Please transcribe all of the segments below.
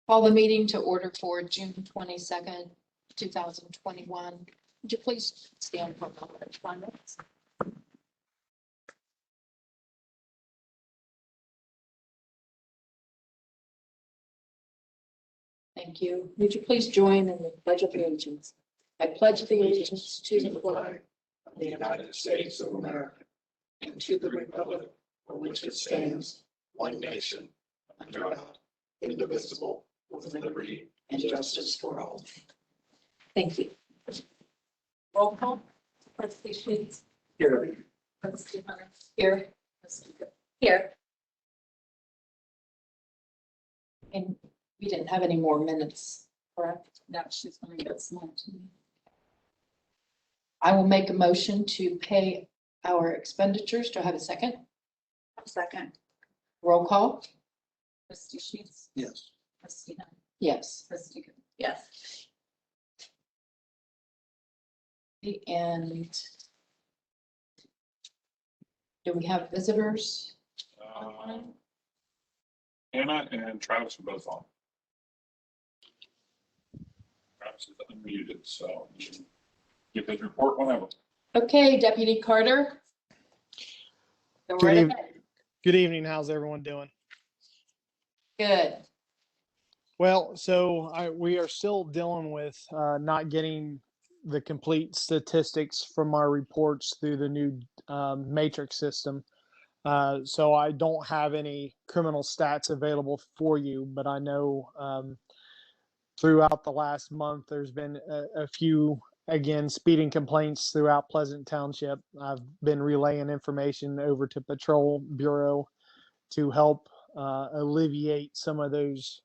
Call the meeting to order for June 22nd, 2021. Would you please stand for a moment, 5 minutes? Thank you. Would you please join in the Pledge of Allegiance? I pledge allegiance to the flag of the United States of America and to the republic for which it stands, one nation, under God, indivisible, with liberty and justice for all. Thank you. Roll call. Trustee Sheets. Here. Trustee Hunter. Here. Trustee Good. Here. And we didn't have any more minutes, correct? No, she's going to get some to me. I will make a motion to pay our expenditures. Do I have a second? Second. Roll call. Trustee Sheets. Yes. Trustee Hunter. Yes. Trustee Good. Yes. And do we have visitors? Anna and Travis are both on. Travis is unmuted, so you can give his report whenever. Okay, Deputy Carter. Go Good, right eve- ahead. good evening. How's everyone doing? Good. Well, so we are still dealing with not getting the complete statistics from our reports through the new matrix system. So I don't have any criminal stats available for you, but I know throughout the last month, there's been a few, again, speeding complaints throughout Pleasant Township. I've been relaying information over to Patrol Bureau to help alleviate some of those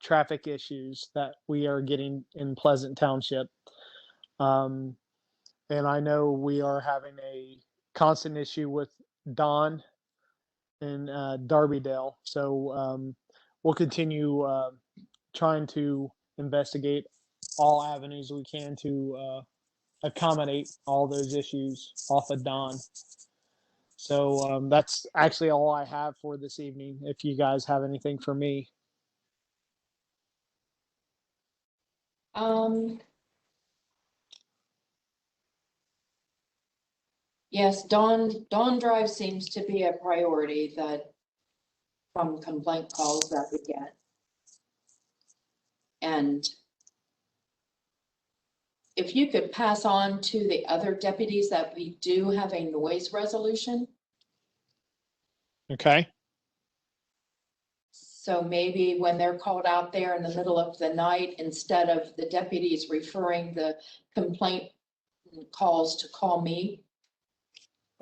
traffic issues that we are getting in Pleasant Township. And I know we are having a constant issue with Don in Darbydale. So we'll continue trying to investigate all avenues we can to accommodate all those issues off of Don. So that's actually all I have for this evening. If you guys have anything for me. Yes, Dawn Drive seems to be a priority that from complaint calls that we get. And if you could pass on to the other deputies that we do have a noise resolution. Okay. So maybe when they're called out there in the middle of the night, instead of the deputies referring the complaint calls to call me,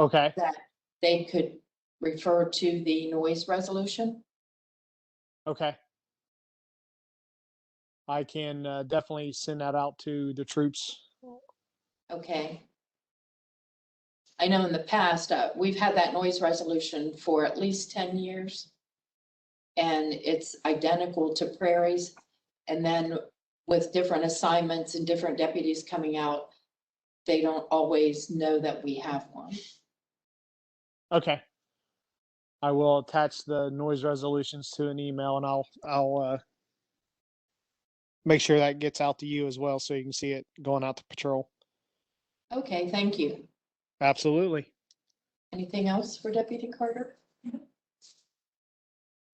Okay. that they could refer to the noise resolution. Okay. I can definitely send that out to the troops. Okay. I know in the past, we've had that noise resolution for at least 10 years. And it's identical to Prairie's. And then with different assignments and different deputies coming out, they don't always know that we have one. Okay. I will attach the noise resolutions to an email, and I'll make sure that gets out to you as well, so you can see it going out to patrol. Okay, thank you. Absolutely. Anything else for Deputy Carter?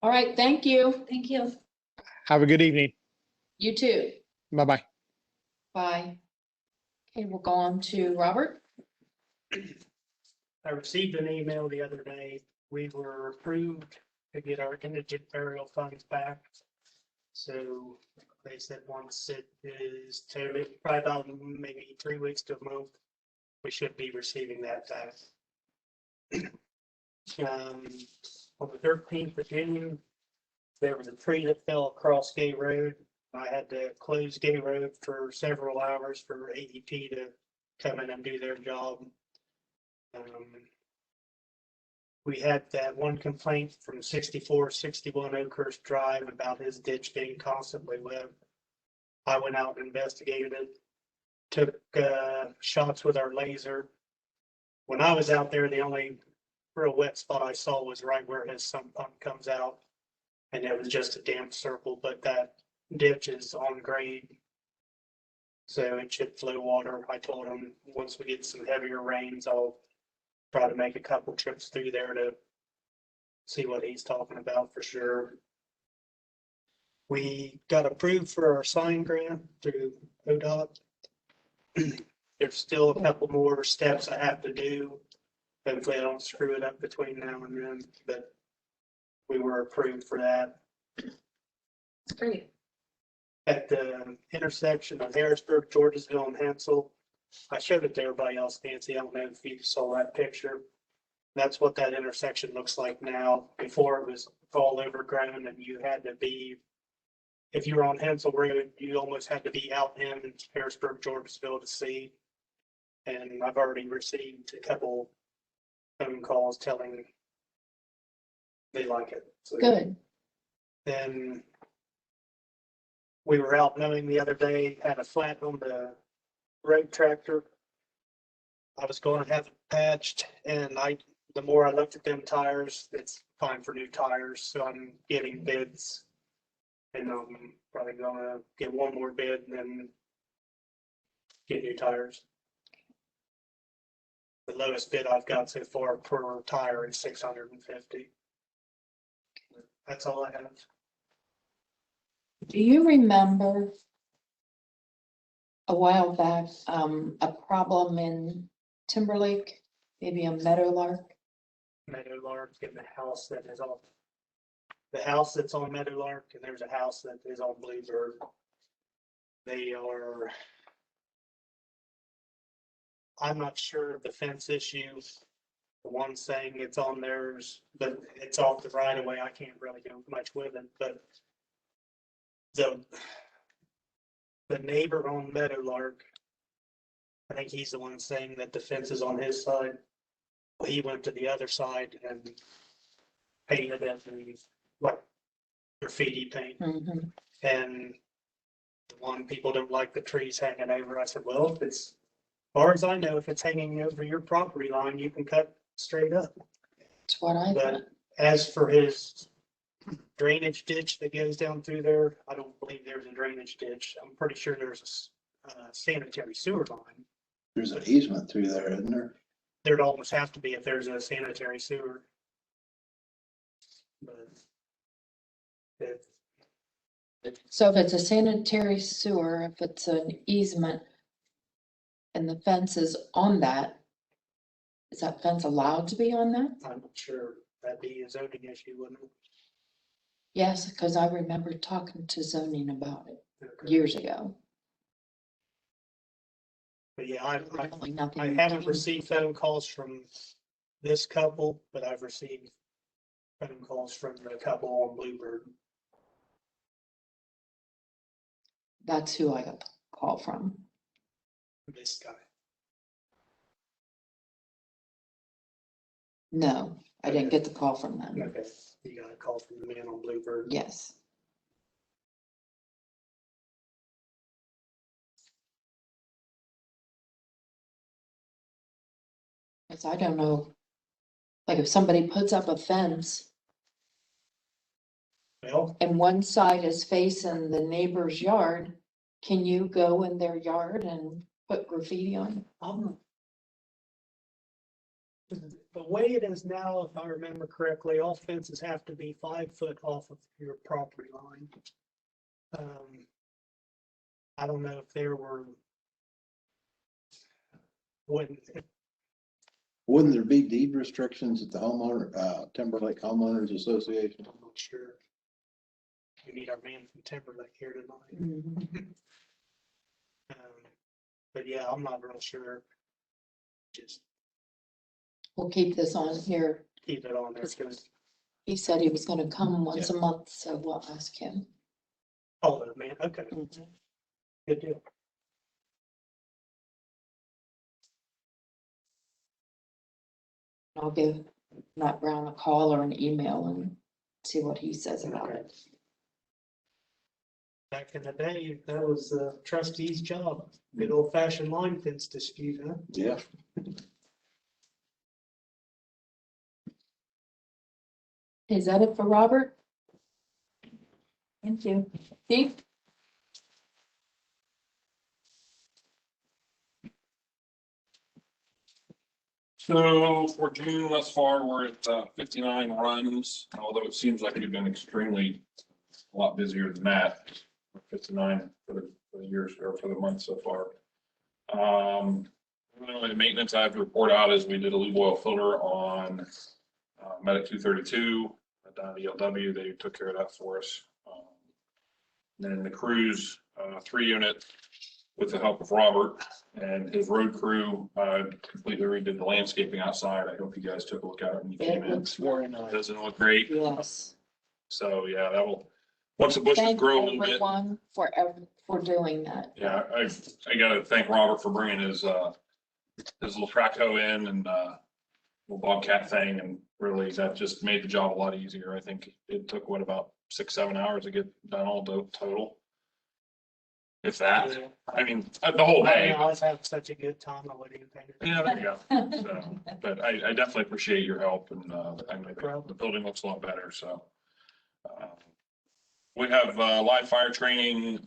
All right, thank you. Thank you. Have a good evening. You too. Bye-bye. Bye. Okay, we'll go on to Robert. I received an email the other day. We were approved to get our indigent burial funds back. So they said once it is probably about maybe 3 weeks to a month, we should be receiving that back. On the 13th of June, there was a tree that fell across Gay Road. I had to close Gay Road for several hours for AEP to come in and do their job. We had that one complaint from 6461 Oakhurst Drive about his ditch being constantly wet. I went out and investigated it, took shots with our laser. When I was out there, the only real wet spot I saw was right where his sump pump comes out, and it was just a damp circle, but that ditch is on grade. So it should flow water. I told him, once we get some heavier rains, I'll try to make a couple trips through there to see what he's talking about for sure. We got approved for our sign grant through ODOT. There's still a couple more steps I have to do. Hopefully I don't screw it up between now and then, but we were approved for that. It's great. At the intersection of Harrisburg, Georgesville, and Hansel, I showed it to everybody else, Nancy. I don't know if you saw that picture. That's what that intersection looks like now. Before it was all overgrown and you had to be, if you were on Hansel Road, you almost had to be out in Harrisburg, Georgesville to see. And I've already received a couple phone calls telling they like it. So Good. then we were out mowing the other day, had a flat on the road tractor. I was going to have it patched, and the more I looked at them tires, it's time for new tires, so I'm getting bids. And I'm probably gonna get one more bid and then get new tires. The lowest bid I've got so far per tire is 650. That's all I have. Do you remember a while back, a problem in Timberlake, maybe a Meadowlark? Meadowlark and the house that is on, the house that's on Meadowlark, and there's a house that is on Bluebird. They are, I'm not sure of the fence issues. The one saying it's on theirs, but it's off the right of way. I can't really do much with it, but the neighbor on Meadowlark, I think he's the one saying that the fence is on his side. Well, he went to the other side and painted it in like graffiti paint. Mhm. And the one, people don't like the trees hanging over. I said, well, if it's, as far as I know, if it's hanging over your property line, you can cut straight up. That's what I thought. But as for his drainage ditch that goes down through there, I don't believe there's a drainage ditch. I'm pretty sure there's a sanitary sewer line. There's an easement through there, isn't there? There'd almost have to be if there's a sanitary sewer. But So if it's a sanitary sewer, if it's an easement and the fence is on that, is that fence allowed to be on that? I'm not sure that'd be a zoning issue, wouldn't it? Yes, because I remember talking to zoning about it Okay. years ago. But yeah, I Really nothing. I haven't received phone calls from this couple, but I've received phone calls from the couple on Bluebird. That's who I got the call from. This guy. No, I didn't get the call from them. Okay, you got a call from the man on Bluebird. Yes. Because I don't know, like if somebody puts up a fence Well, and one side is facing the neighbor's yard, can you go in their yard and put graffiti on it? the way it is now, if I remember correctly, all fences have to be 5 foot off of your property line. I don't know if there were. Wouldn't, Wouldn't there be deed restrictions at the homeowner, Timberlake Homeowners Association? I'm not sure. We need our man from Timberlake here tonight. Mhm. But yeah, I'm not real sure. Just We'll keep this on here. keep it on there, because, He said he was gonna come once a month, so we'll ask him. oh, man, okay, Mhm. good deal. I'll give Matt Brown a call or an email and see what he says about it. Back in the day, that was the trustee's job. Good old fashioned line fence dispute, huh? Yeah. Is that it for Robert? Thank you. Steve? So for June thus far, we're at 59 runs, although it seems like we've been extremely a lot busier than that. 59 for the years or for the month so far. The only maintenance I have to report out is we did a lube oil filter on Medic 232 down at ELW. They took care of that for us. Then the cruise 3 unit with the help of Robert and his road crew completely redid the landscaping outside. I hope you guys took a look at it when you came It in. looks very nice. Doesn't it look great? Yes. So yeah, that will, once the bushes Thank grow a little bit. everyone for doing that. Yeah, I gotta thank Robert for bringing his little track hoe in and little bobcat thing, and really that just made the job a lot easier. I think it took about 6-7 hours to get done all total. If that, Yeah. I mean, the whole I day. always have such a good time. I wouldn't even think of it. Yeah, there you go. So, but I definitely appreciate your help, and I mean, the building looks a lot better, so. We have live fire training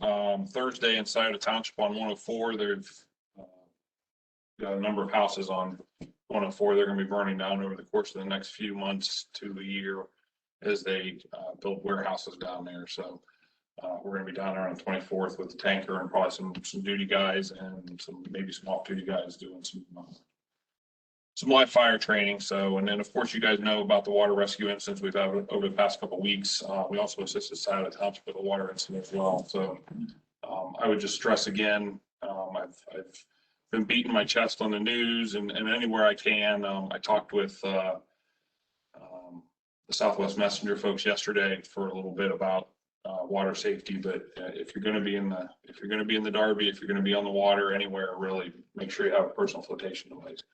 Thursday inside of Township on 104. They've got a number of houses on 104. They're going to be burning down over the course of the next few months to a year as they build warehouses down there. So we're going to be down there on the 24th with the tanker and probably some duty guys and maybe some off-duty guys doing some live fire training. So, and then of course you guys know about the water rescue incidents we've had over the past couple of weeks. We also assisted South Township with a water incident as well. So I would just stress again, I've been beating my chest on the news and anywhere I can. I talked with the Southwest Messenger folks yesterday for a little bit about water safety. But if you're going to be in the Darby, if you're going to be on the water anywhere, really make sure you have a personal flotation device.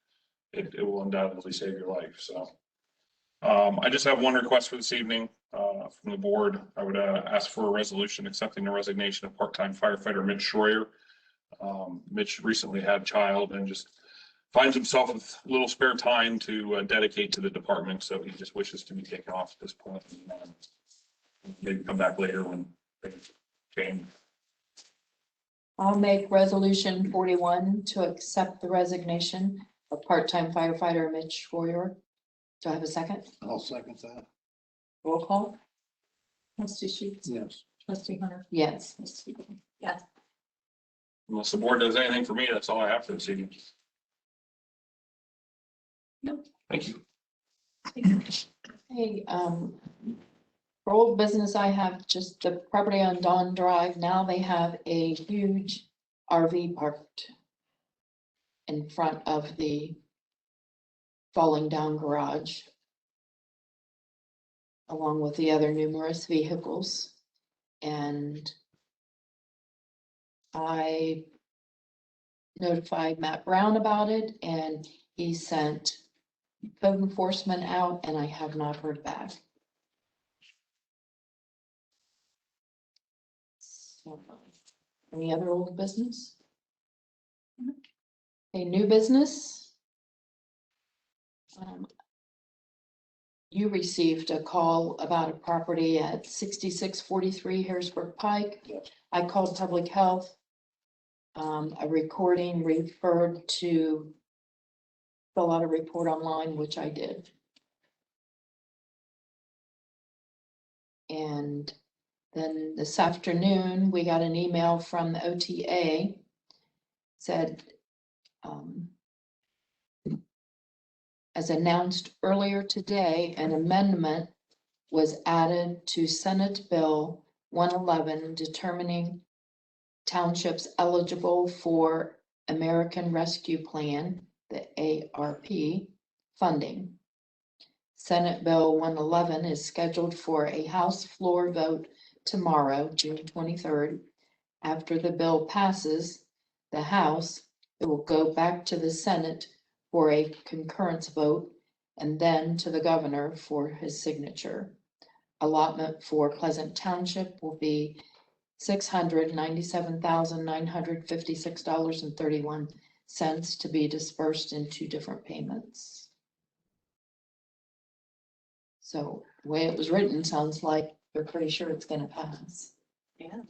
It will undoubtedly save your life. So I just have one request for this evening from the board. I would ask for a resolution accepting the resignation of part-time firefighter Mitch Schroyer. Mitch recently had a child and just finds himself with little spare time to dedicate to the department. So he just wishes to be taken off at this point. And, maybe come back later when things change. I'll make resolution 41 to accept the resignation of part-time firefighter Mitch Schroyer. Do I have a second? I'll second that. Roll call? Trustee Sheets. Yes. Trustee Hunter. Yes. Trustee Stevens. Yes. Unless the board does anything for me, that's all I have for this evening. No. Thank you. Hey, for old business, I have just the property on Dawn Drive. Now they have a huge RV parked in front of the falling down garage, along with the other numerous vehicles. And I notified Matt Brown about it, and he sent code enforcement out, and I have not heard back. So, any other old business? A new business? You received a call about a property at 6643 Harrisburg Pike. I called Public Health. A recording referred to fill out a report online, which I did. And then this afternoon, we got an email from the OTA, said, as announced earlier today, an amendment was added to Senate Bill 111 determining townships eligible for American Rescue Plan, the ARP, funding. Senate Bill 111 is scheduled for a House floor vote tomorrow, June 23rd. After the bill passes the House, it will go back to the Senate for a concurrence vote and then to the governor for his signature. Allotment for Pleasant Township will be $697,956.31 to be dispersed in 2 different payments. So the way it was written sounds like they're pretty sure it's gonna pass. Yeah.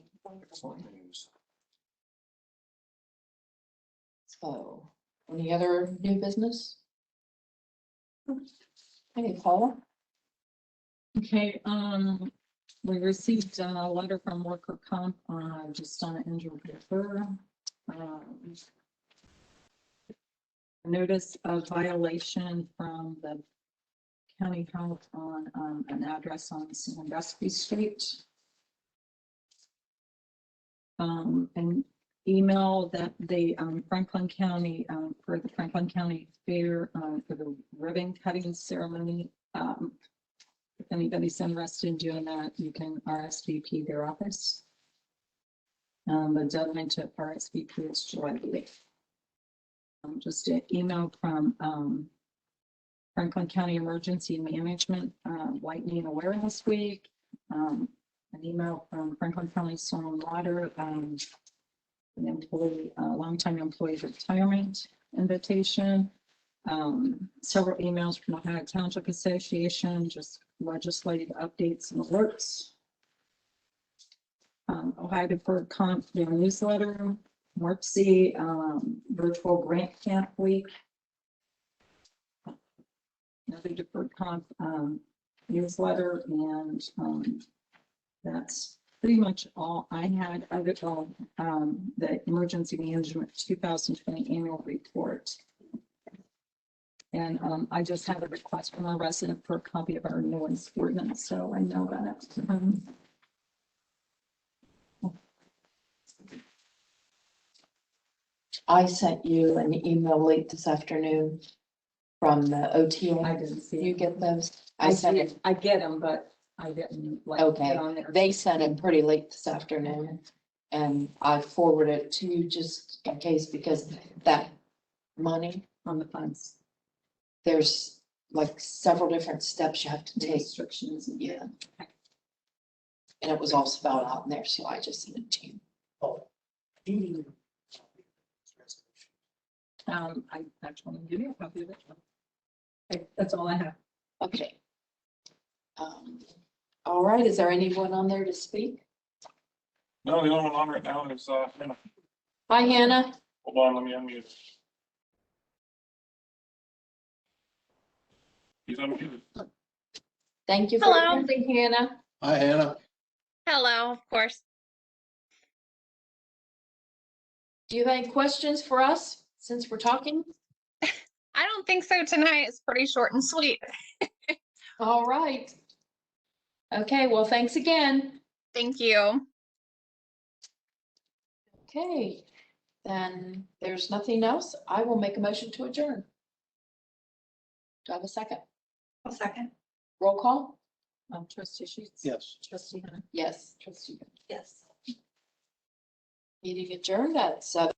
So, any other new business? Hey, Paula? Okay, we received a letter from worker comp, just on an injured worker. Notice of violation from the county health on, an address on Sandusky Street. An email that the, Franklin County, for the Franklin County Fair, for the ribbon cutting ceremony. If anybody's interested in doing that, you can RSVP their office. The deadline to RSVP is July 8th. Just an email from Franklin County Emergency Management Lightning Awareness Week. An email from Franklin County Soil and Water, an employee, longtime employee retirement invitation. Several emails from Ohio Township Association, just legislative updates and alerts. Ohio Deferred Comp, their newsletter, Marcy, virtual grant camp week. Another Deferred Comp newsletter, and that's pretty much all I had. Other than the Emergency Management 2020 Annual Report. And I just had a request from a resident for a copy of our noise ordinance, so I know that. I sent you an email late this afternoon from the OTA. I didn't see You it. get those? I sent it. I get them, but I didn't like Okay, get on there. they sent it pretty late this afternoon, and I forwarded it to you just in case, because that money, On the funds, there's like several different steps you have to the take. restrictions. Yeah. And it was all spelled out in there, so I just sent it to you. Oh. I actually want to give you a copy of it. Okay, that's all I have. Okay. All right, is there anyone on there to speak? No, the only one on right now is, Hannah. Hi, Hannah. Hold on, let me unmute. He's unmuted. Thank you for Hello. attending, Hannah. Hi, Hannah. Hello, of course. Do you have any questions for us since we're talking? I don't think so tonight. It's pretty short and sweet. All right. Okay, well, thanks again. Thank you. Okay, then there's nothing else. I will make a motion to adjourn. Do I have a second? A second. Roll call? Trustee Sheets. Yes. Trustee Hunter. Yes. Trustee. Yes. Meeting adjourned at 7:00.